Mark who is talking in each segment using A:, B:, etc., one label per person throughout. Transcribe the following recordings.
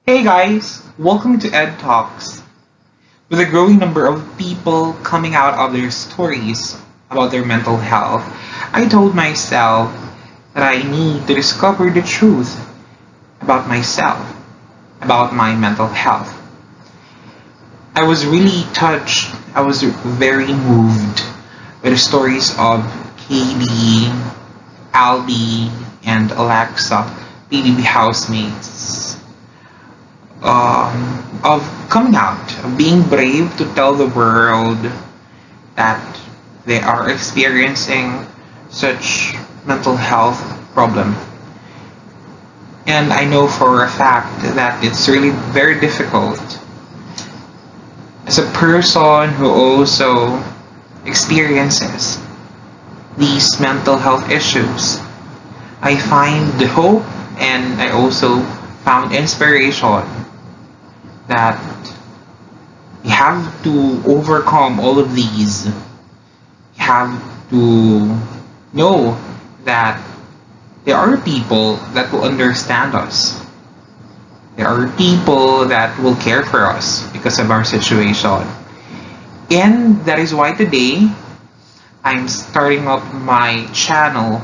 A: Hey guys, welcome to Ed Talks. With a growing number of people coming out of their stories about their mental health, I told myself that I need to discover the truth about myself, about my mental health. I was really touched, I was very moved by the stories of Katie, Albie, and Alexa, PDB housemates of coming out, of being brave to tell the world that they are experiencing such mental health problem. And I know for a fact that it's really very difficult as a person who also experiences these mental health issues. I find hope and I also found inspiration that you have to overcome all of these. You have to know that there are people that will understand us. There are people that will care for us because of our situation. And that is why today I'm starting up my channel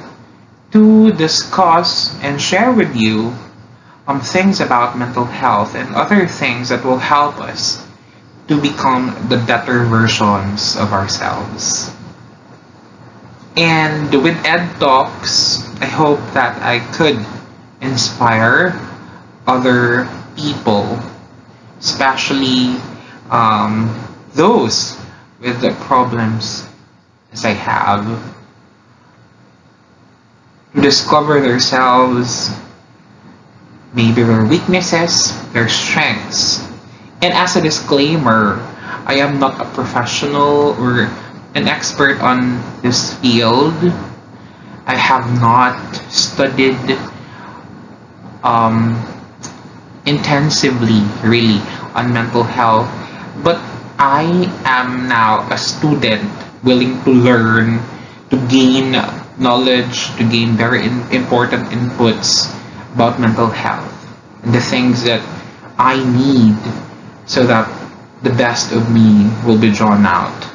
A: to discuss and share with you things about mental health and other things that will help us to become the better versions of ourselves. And with Ed Talks, I hope that I could inspire other people, especially those with the problems as I have, to discover themselves, maybe their weaknesses, their strengths. And as a disclaimer, I am not a professional or an expert on this field. I have not studied intensively, really, on mental health, but I am now a student willing to learn, to gain knowledge, to gain very important inputs about mental health and the things that I need so that the best of me will be drawn out.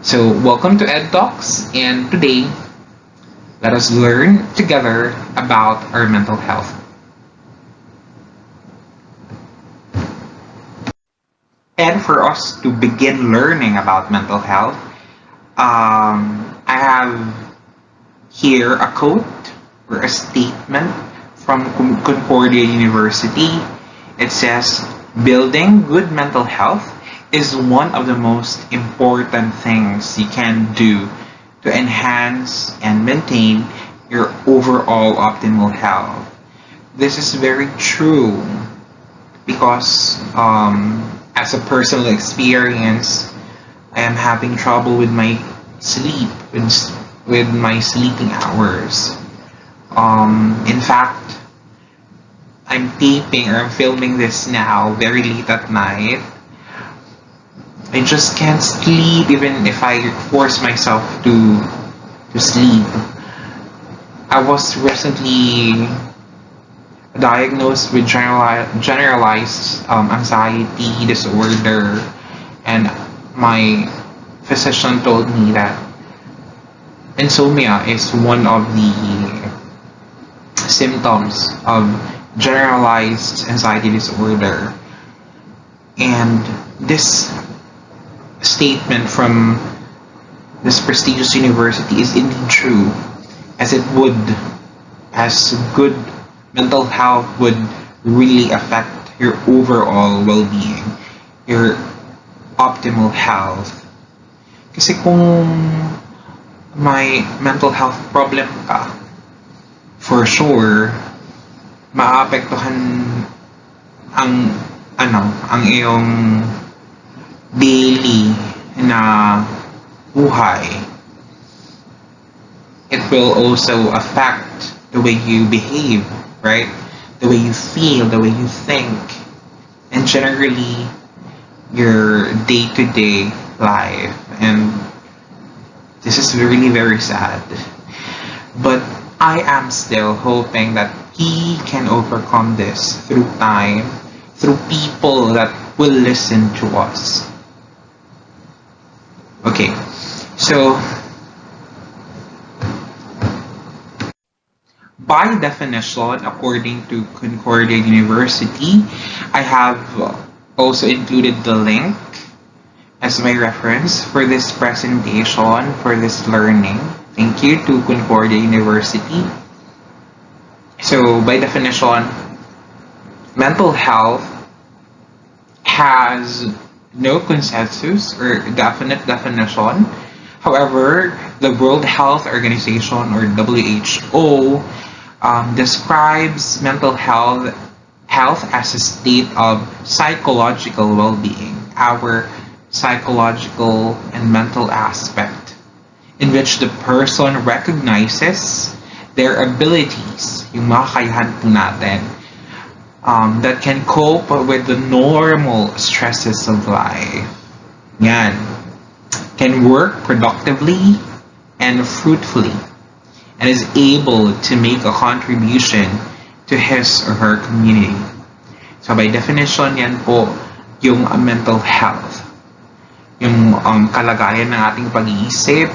A: So welcome to Ed Talks, and today let us learn together about our mental health. And for us to begin learning about mental health, I have here a quote or a statement from Concordia University. It says, "Building good mental health is one of the most important things you can do to enhance and maintain your overall optimal health." This is very true because as a personal experience, I am having trouble with my sleep, with my sleeping hours. In fact, I'm taping or I'm filming this now very late at night. I just can't sleep even if I force myself to sleep. I was recently diagnosed with generalized anxiety disorder, and my physician told me that insomnia is one of the symptoms of generalized anxiety disorder. And this statement from this prestigious university is indeed true, as good mental health would really affect your overall well-being, your optimal health. Kasi kung may mental health problem ka, for sure, maapektuhan ang iyong daily na buhay. It will also affect the way you behave, right? The way you feel, the way you think, and generally your day-to-day life. And this is really very sad. But I am still hoping that he can overcome this through time, through people that will listen to us. Okay, so by definition, according to Concordia University, I have also included the link as my reference for this presentation, for this learning. Thank you to Concordia University. So by definition, mental health has no consensus or definite definition. However, the World Health Organization, or WHO, describes mental health as a state of psychological well-being, our psychological and mental aspect, in which the person recognizes their abilities, yung mga kakayahan po natin, that can cope with the normal stresses of life. Yan. Can work productively and fruitfully, and is able to make a contribution to his or her community. So by definition, yan po yung mental health. Yung kalagayan ng ating pag-iisip,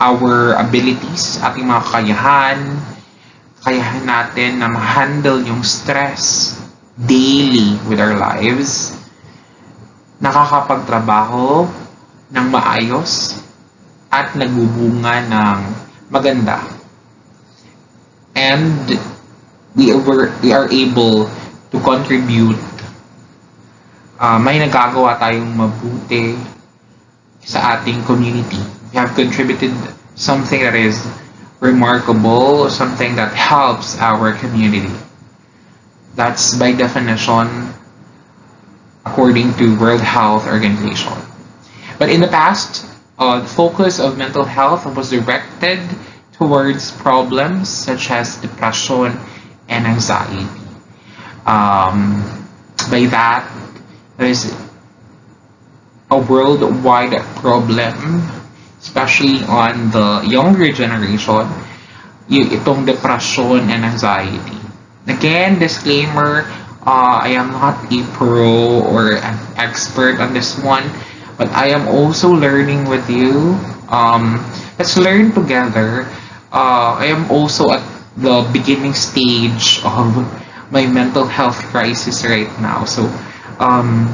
A: our abilities, ating mga kakayahan natin na ma-handle yung stress daily with our lives, nakakapagtrabaho ng maayos at nagbubunga ng maganda. And we are able to contribute, may nagagawa tayong mabuti sa ating community. We have contributed something that is remarkable, something that helps our community. That's by definition according to World Health Organization. But in the past, the focus of mental health was directed towards problems such as depression and anxiety. By that, there is a worldwide problem, especially on the younger generation, itong depression and anxiety. Again, disclaimer, I am not a pro or an expert on this one, but I am also learning with you. Let's learn together. I am also at the beginning stage of my mental health crisis right now. So, I'm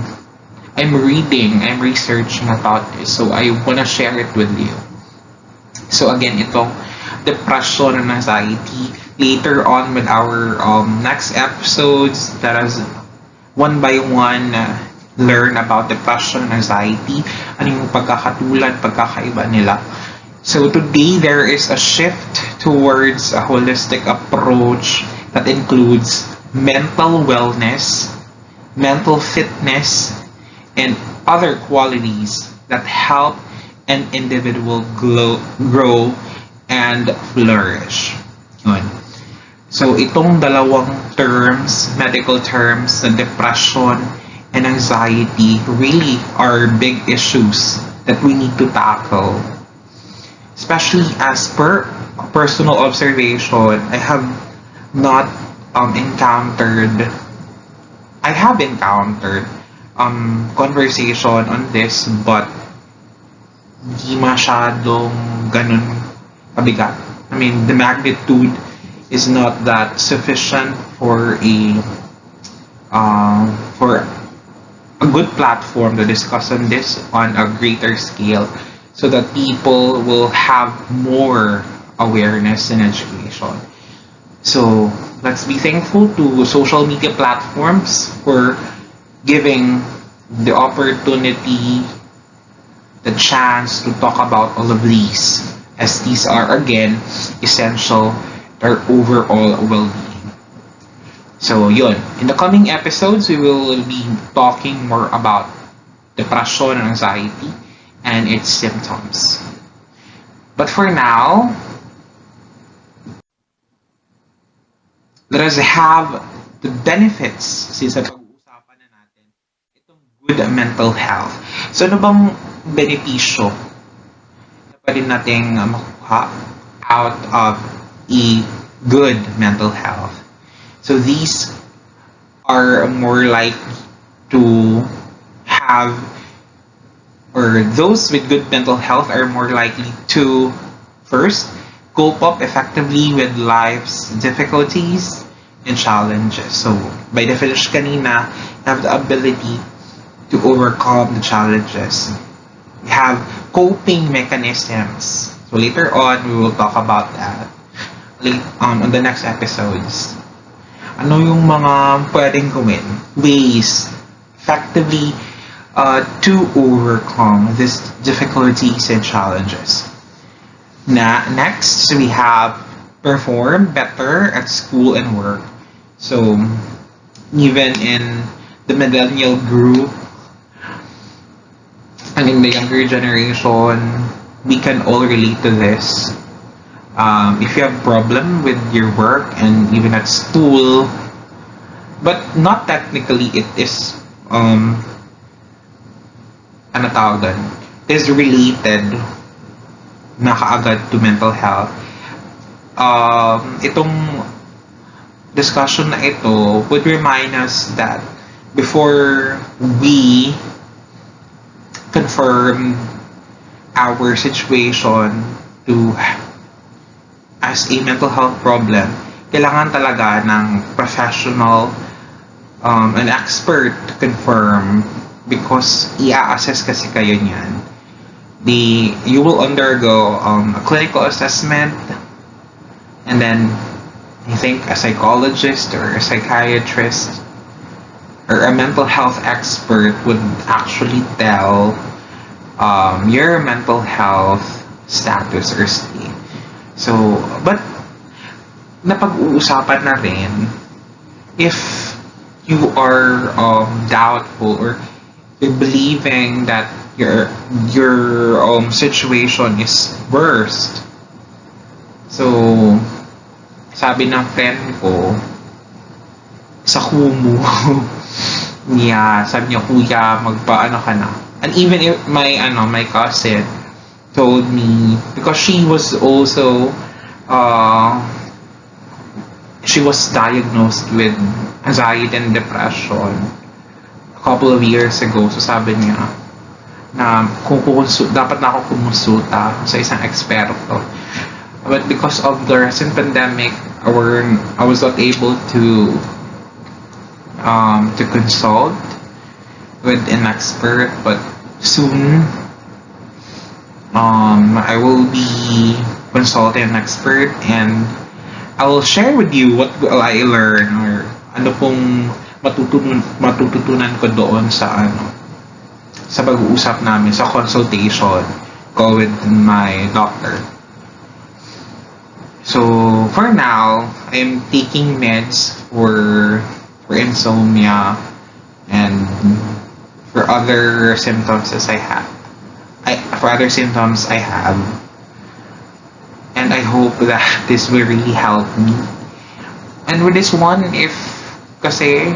A: researching about this. So, I want to share it with you. So, again, itong depression and anxiety, later on with our next episodes, let us one by one learn about depression and anxiety, ano yung pagkakatulad, pagkakaiba nila. So today there is a shift towards a holistic approach that includes mental wellness, mental fitness, and other qualities that help an individual grow and flourish. Yun. So itong dalawang terms, medical terms, na depression and anxiety, really are big issues that we need to tackle. Especially as per personal observation, I have encountered conversation on this, but di masyadong ganun kabigat. I mean, the magnitude is not that sufficient for a good platform to discuss on this on a greater scale, so that people will have more awareness and education. So let's be thankful to social media platforms for giving the opportunity, the chance to talk about all of these, as these are again essential to our overall well-being. So yun, in the coming episodes we will be talking more about depression and anxiety and its symptoms. But for now, let us have the benefits, since pag-uusapan na natin itong good mental health. So ano bang benepisyo na pwede nating makuha out of a good mental health. So these are more likely to have, or those with good mental health are more likely to, first, cope up effectively with life's difficulties and challenges. So, by definition kanina, have the ability to overcome the challenges. We have coping mechanisms. So, later on, we will talk about that on the next episodes. Ano yung mga pwedeng gawin? Ways effectively to overcome these difficulties and challenges. Next, we have perform better at school and work. So, even in the millennial group, and in the younger generation, we can all relate to this. If you have problem with your work and even at school, but not technically, it is ano tawag doon, is related na kaagad to mental health. Itong discussion na ito would remind us that before we confirm our situation to as a mental health problem, kailangan talaga ng professional, an expert to confirm, because i-assess kasi kayo niyan. You will undergo a clinical assessment, and then I think a psychologist or a psychiatrist or a mental health expert would actually tell your mental health status or state. So, but napag-uusapan na rin, if you are doubtful or you're believing that your situation is worst. So, sabi ng friend ko sa Kumu niya, sabi niya, kuya, magpaano ka na. And even if my cousin told me, because she was also she was diagnosed with anxiety and depression a couple of years ago. So sabi niya na dapat na ako kumonsulta sa isang eksperto. But because of the recent pandemic, I was not able to consult with an expert, but soon I will be consulting an expert, and I will share with you what will I learn, or ano pong matututunan ko doon sa sa pag-uusap namin, sa consultation ko with my doctor. So, for now, I am taking meds for insomnia and for other symptoms I have. And I hope that this will really help me. And with this one, if kasi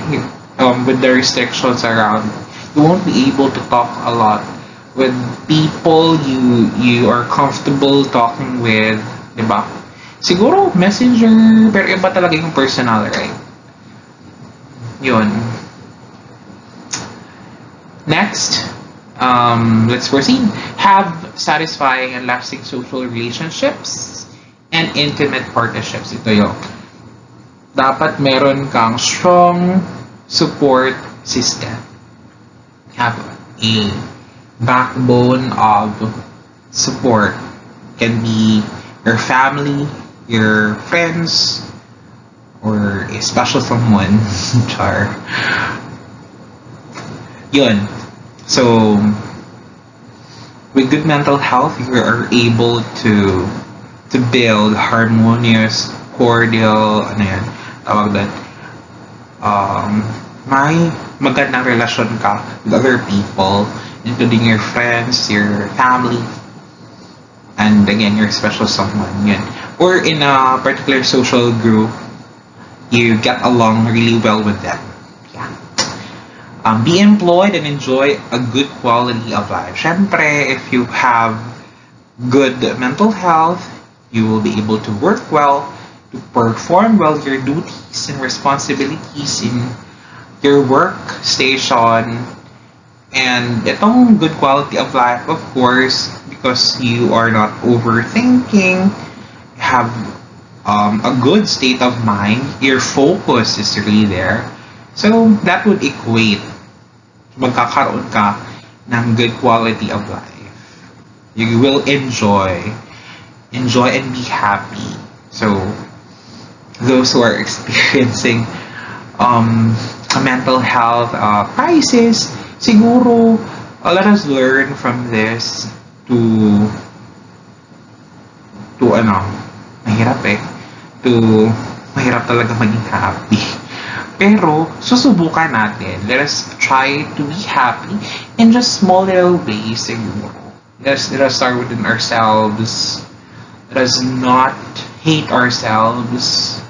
A: with the restrictions around, you won't be able to talk a lot with people you are comfortable talking with, diba? Siguro messenger, pero iba talaga yung personal, right? Yun. Next, let's proceed. Have satisfying and lasting social relationships and intimate partnerships. Ito yung dapat meron kang strong support system. Have a backbone of support. Can be your family, your friends, or a special someone. Char. Yun. So, with good mental health, you are able to build harmonious, cordial, tawag doon, may magandang relasyon ka with other people, including your friends, your family, and again, your special someone. Yun. Or in a particular social group, you get along really well with them. Be employed and enjoy a good quality of life. Syempre, if you have good mental health, you will be able to work well, to perform well your duties and responsibilities in your workstation. And itong good quality of life, of course, because you are not overthinking, have a good state of mind, your focus is really there. So that would equate magkakaroon ka ng good quality of life. You will enjoy and be happy. So those who are experiencing a mental health crisis, siguro let us learn from this to mahirap mahirap talaga maging happy. Pero, susubukan natin. Let us try to be happy in just small little ways siguro. Let us start within ourselves. Let us not hate ourselves.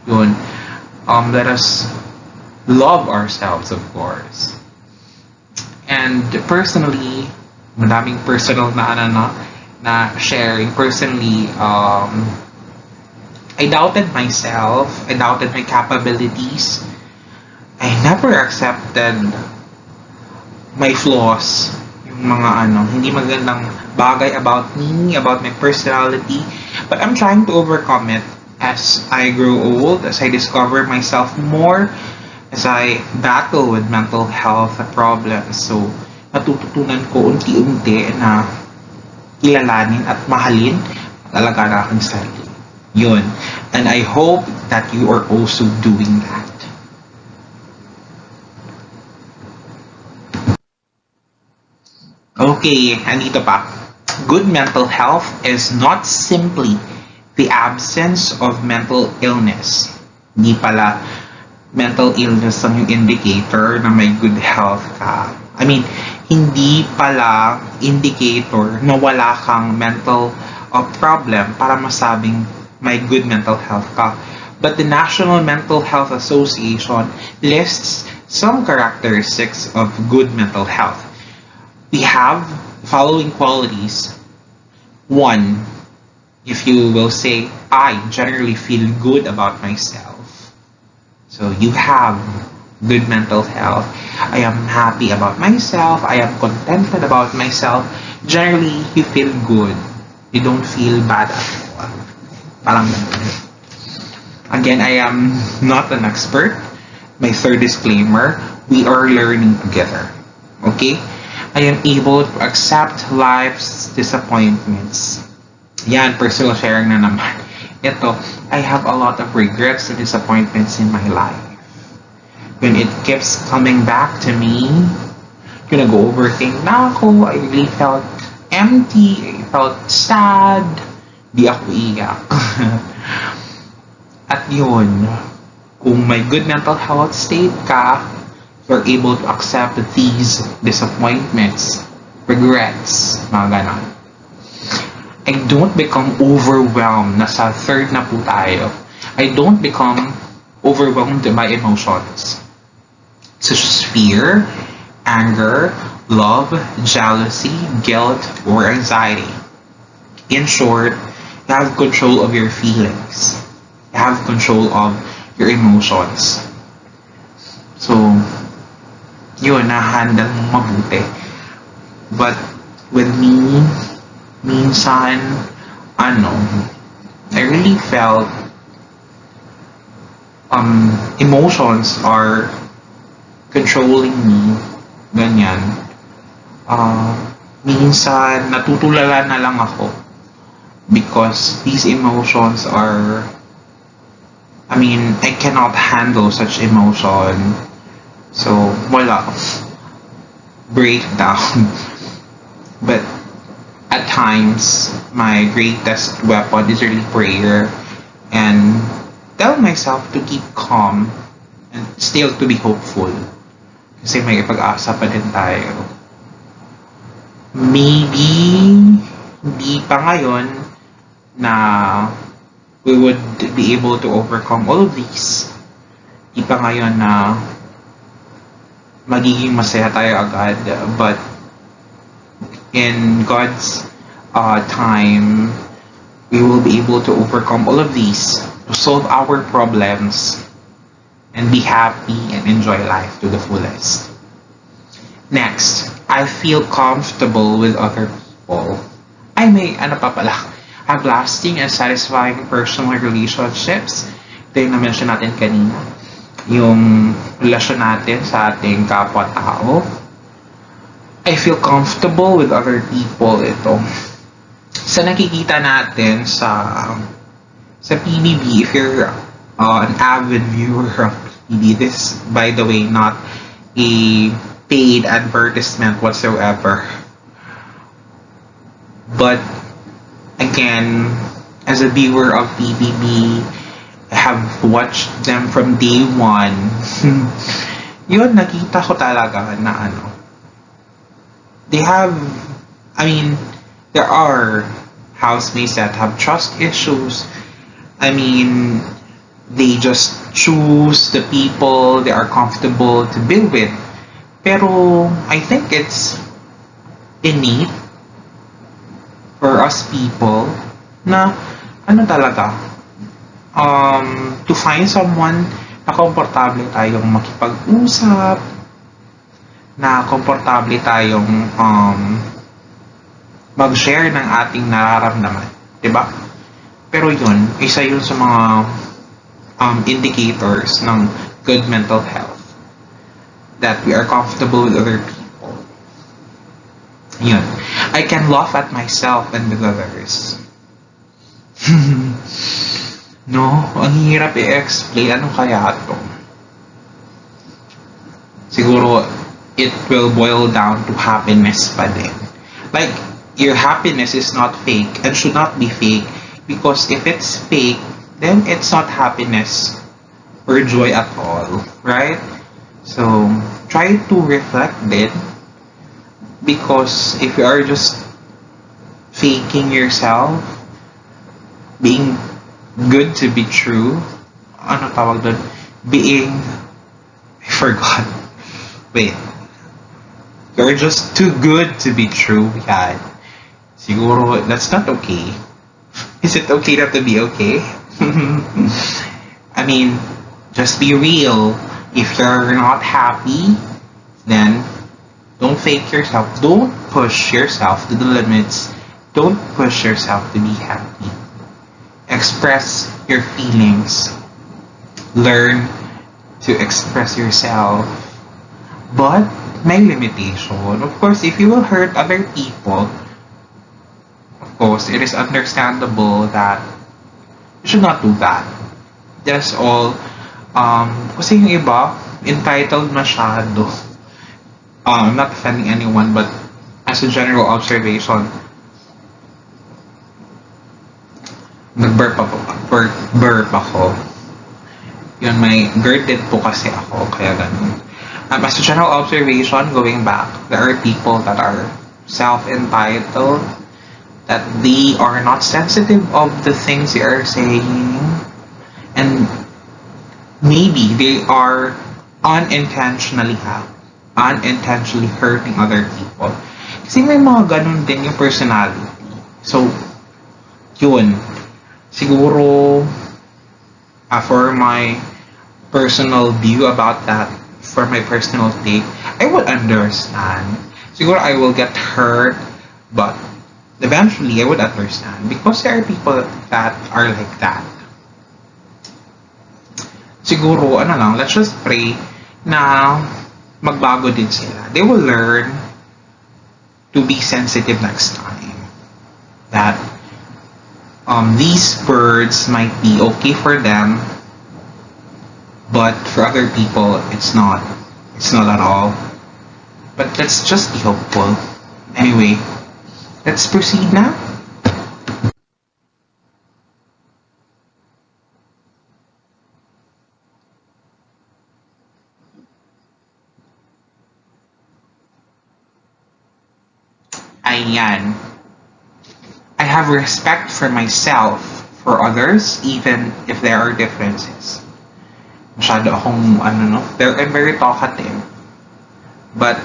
A: Yun. Let us love ourselves, of course. And personally, madaming personal na sharing. Personally, I doubted myself. I doubted my capabilities. I never accepted my flaws. Yung mga hindi magandang bagay about me, about my personality. But I'm trying to overcome it as I grow old, as I discover myself more, as I battle with mental health problems. So, natututunan ko unti-unti na kilalanin at mahalin talaga na aking sarili. Yun. And I hope that you are also doing that. Okay, andito pa. Good mental health is not simply the absence of mental illness. Hindi pala mental illness ang yung indicator na may good health ka. I mean, hindi pala indicator na wala kang mental problem para masabing may good mental health ka. But the National Mental Health Association lists some characteristics of good mental health. We have the following qualities. 1, if you will say, I generally feel good about myself. So you have good mental health. I am happy about myself. I am contented about myself. Generally, you feel good. You don't feel bad at all. Parang ganun. Again, I am not an expert. My third disclaimer, we are learning together. Okay? I am able to accept life's disappointments. Yan, personal sharing na naman. Ito, I have a lot of regrets and disappointments in my life. When it keeps coming back to me, yung nag-overthink na ako, I really felt empty, I felt sad, di ako iyak. At yun, kung may good mental health state ka, you're able to accept these disappointments, regrets, mga ganon. I don't become overwhelmed. Nasa third na po tayo. I don't become overwhelmed by emotions such as fear, anger, love, jealousy, guilt, or anxiety. In short, you have control of your feelings. You have control of your emotions. So, yun, na-handle mo mabuti. But, with me, minsan, I really felt emotions are controlling me. Ganyan. Minsan, natutulala na lang ako because these emotions are, I cannot handle such emotion. So, wala. Breakdown. But, at times, my greatest weapon is really prayer and tell myself to keep calm and still to be hopeful. Kasi may pag-asa pa din tayo. Maybe, hindi pa ngayon na we would be able to overcome all of these. Hindi pa ngayon na magiging masaya tayo agad. But in God's time, we will be able to overcome all of these to solve our problems, and be happy and enjoy life to the fullest. Next, I feel comfortable with other people. I may, ano pa pala, have lasting and satisfying personal relationships. Ito yung na-mention natin kanina. Yung relasyon natin sa ating kapwa-tao. I feel comfortable with other people. Ito. Sa nakikita natin sa PBB, if you're an avid viewer of PBB, this, by the way, not a paid advertisement whatsoever. But again, as a viewer of PBB, I have watched them from day one. Yun, nakita ko talaga na ano. They have, I mean, there are housemates that have trust issues. I mean, they just choose the people they are comfortable to be with. Pero I think it's innate for us people na ano talaga to find someone na komportable tayong makipag-usap, na komportable tayong mag-share ng ating nararamdaman, 'di ba? Pero yun, isa yun sa mga indicators ng good mental health, that we are comfortable with other people. Yun. I can laugh at myself and with others. No, ang hirap i-explain. Ano kaya ito? Siguro, it will boil down to happiness pa din. Like, your happiness is not fake and should not be fake, because if it's fake, then it's not happiness or joy at all, right? So, try to reflect it, because if you are just faking yourself, being good to be true, ano tawag doon? Being, I forgot. Wait. You're just too good to be true, yan. Siguro, that's not okay. Is it okay not to be okay? I mean, just be real. If you're not happy, then don't fake yourself. Don't push yourself to the limits. Don't push yourself to be happy. Express your feelings. Learn to express yourself. But may limitation. Of course, if you will hurt other people, of course, it is understandable that you should not do that. That's all. Kasi yung iba, entitled masyado. I'm not offending anyone, but as a general observation, nag-burp ako. Yun, may girded po kasi ako, kaya ganun. As a general observation, going back, there are people that are self-entitled, that they are not sensitive of the things they are saying, and maybe they are unintentionally hurting other people. Kasi may mga ganun din yung personality. So, yun. Siguro, for my personal view about that, for my personal take, I would understand. Siguro I will get hurt, but eventually I would understand, because there are people that are like that. Siguro, ano lang, let's just pray na magbago din sila. They will learn to be sensitive next time. That these words might be okay for them, but for other people, it's not. It's not at all. But let's just be hopeful. Anyway, let's proceed now. Ayan. I have respect for myself, for others, even if there are differences. Masyado akong, I'm very talkative. But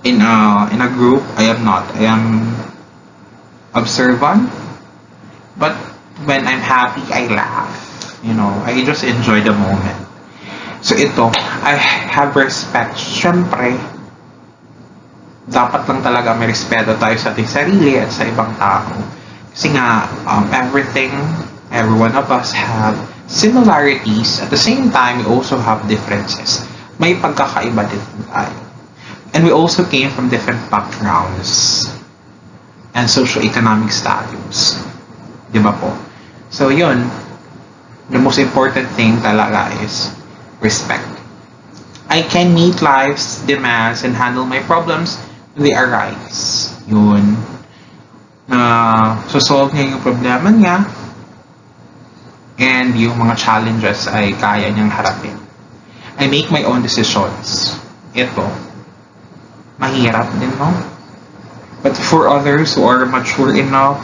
A: in a group, I am not. I am observant. But when I'm happy, I laugh. I just enjoy the moment. So ito, I have respect. Syempre, dapat lang talaga may respeto tayo sa ating sarili at sa ibang tao. Kasi nga, every one of us have similarities. At the same time, we also have differences. May pagkakaiba din tayo. And we also came from different backgrounds and socio-economic status. Di ba po? So yun, the most important thing talaga is respect. I can meet life's demands and handle my problems when they arise. Yun. So-solve niya yung problema niya and yung mga challenges ay kaya niyang harapin. I make my own decisions. Ito, mahirap din, no? But for others who are mature enough,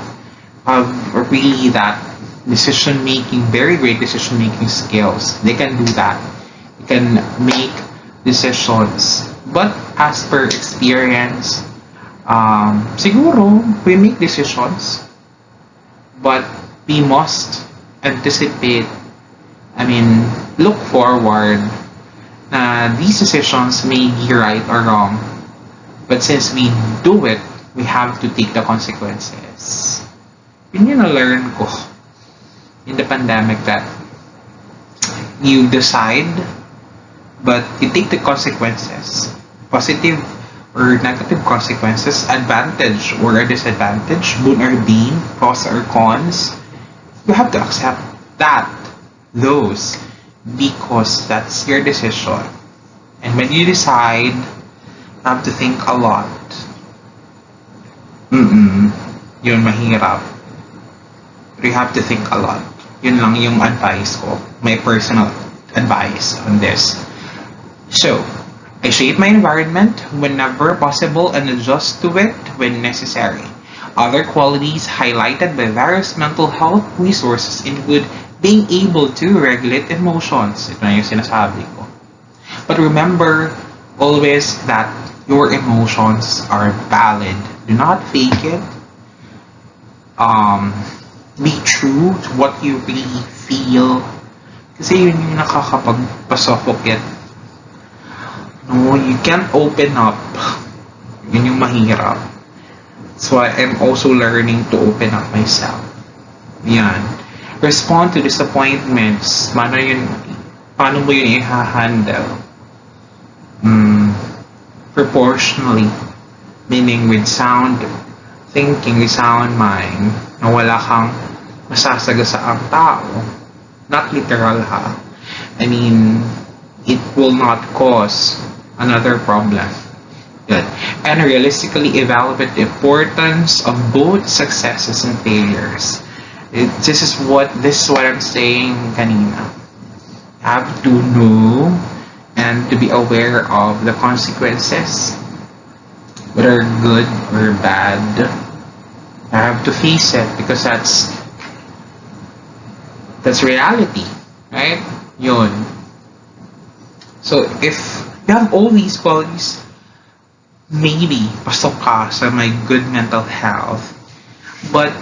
A: have really that decision-making, very great decision-making skills, they can do that. They can make decisions. But as per experience, siguro, we make decisions, but we must anticipate, look forward na these decisions may be right or wrong. But since we do it, we have to take the consequences. Yun yung na-learn ko in the pandemic, that you decide, but you take the consequences. Positive or negative consequences, advantage or a disadvantage, boon or bane, pros or cons. You have to accept those, because that's your decision. And when you decide, you have to think a lot. Yun, mahirap. But you have to think a lot. Yun lang yung advice ko. My personal advice on this. So, I shape my environment whenever possible and adjust to it when necessary. Other qualities highlighted by various mental health resources include being able to regulate emotions. Ito na yung sinasabi ko. But remember always that your emotions are valid. Do not fake it. Be true to what you really feel. Kasi yun yung nakakapagpasuffocate. No, you can't open up. Yun yung mahirap. So I'm also learning to open up myself. Yan. Respond to disappointments. Paano mo yun i-handle? Proportionally. Meaning with sound thinking, with sound mind, na wala kang masasagasaang tao. Not literal, ha? It will not cause another problem. Good. And realistically evaluate the importance of both successes and failures. This is what I'm saying kanina. Have to know and to be aware of the consequences, whether good or bad. I have to face it because that's reality, right? Yun. So if you have all these qualities, maybe pasok ka sa may good mental health. But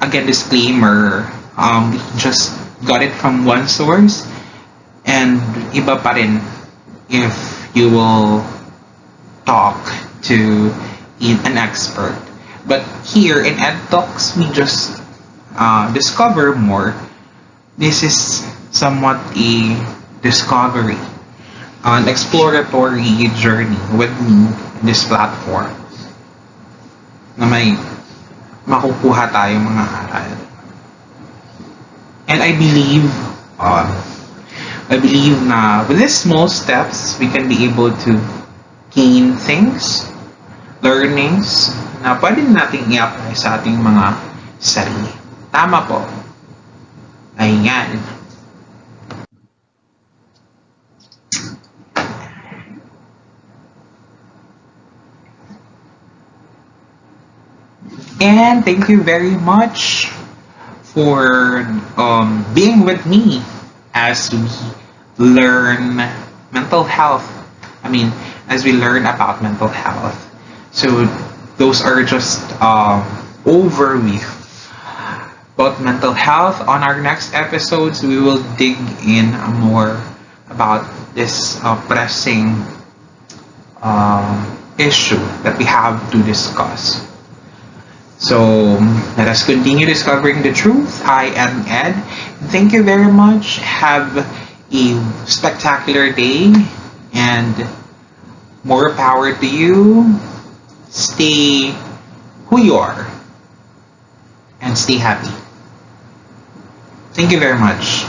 A: again, disclaimer, we just got it from one source, and iba pa rin if you will talk to an expert. But here in Ed Talks, we just discover more. This is somewhat a discovery, an exploratory journey with me in this platform na may makukuha tayong mga aral. And I believe na with these small steps, we can be able to gain things, learnings, na pwede natin i-apply sa ating mga sarili. Tama po. Ayan. And thank you very much for being with me as we learn mental health. As we learn about mental health. So those are just overview. about mental health. On our next episodes, we will dig in more about this pressing issue that we have to discuss. So let us continue discovering the truth. I am Ed. Thank you very much. Have a spectacular day and more power to you. Stay who you are and stay happy. Thank you very much.